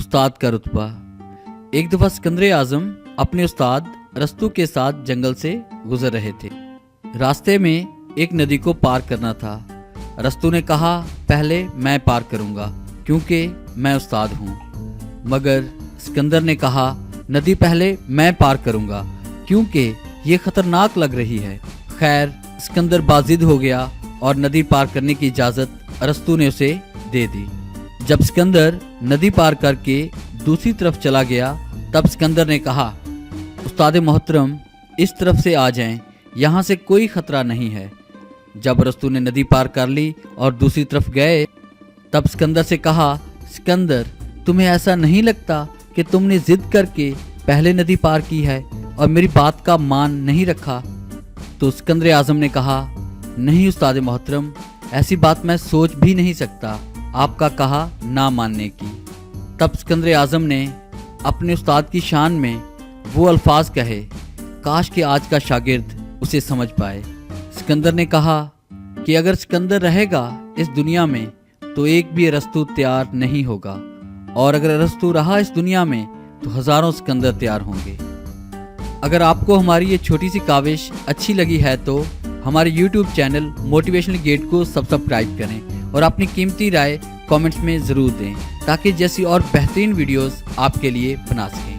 उस्ताद का रुतबा। एक दफ़ा सिकंदर आज़म अपने उस्ताद रस्तू के साथ जंगल से गुजर रहे थे। रास्ते में एक नदी को पार करना था। रस्तू ने कहा, पहले मैं पार करूंगा क्योंकि मैं उस्ताद हूँ। मगर सिकंदर ने कहा, नदी पहले मैं पार करूंगा क्योंकि ये खतरनाक लग रही है। खैर, सिकंदर बाजिद हो गया और नदी पार करने की इजाज़त रस्तू ने उसे दे दी। जब सिकंदर नदी पार करके दूसरी तरफ चला गया, तब सिकंदर ने कहा, उस्ताद मोहतरम, इस तरफ से आ जाएं, यहाँ से कोई खतरा नहीं है। जब रस्तू ने नदी पार कर ली और दूसरी तरफ गए, तब सिकंदर से कहा, सिकंदर, तुम्हें ऐसा नहीं लगता कि तुमने जिद करके पहले नदी पार की है और मेरी बात का मान नहीं रखा? तो सिकंदर आज़म ने कहा, नहीं उस्ताद मोहतरम, ऐसी बात मैं सोच भी नहीं सकता आपका कहा ना मानने की। तब सिकंदर आज़म ने अपने उस्ताद की शान में वो अल्फाज कहे, काश कि आज का शागिर्द उसे समझ पाए। सिकंदर ने कहा कि अगर सिकंदर रहेगा इस दुनिया में तो एक भी अरस्तू तैयार नहीं होगा, और अगर अरस्तू रहा इस दुनिया में तो हज़ारों सिकंदर तैयार होंगे। अगर आपको हमारी ये छोटी सी काविश अच्छी लगी है तो हमारे YouTube चैनल मोटिवेशनल गेट को सब्सक्राइब करें और अपनी कीमती राय कमेंट्स में ज़रूर दें, ताकि जैसी और बेहतरीन वीडियोस आपके लिए बना सकें।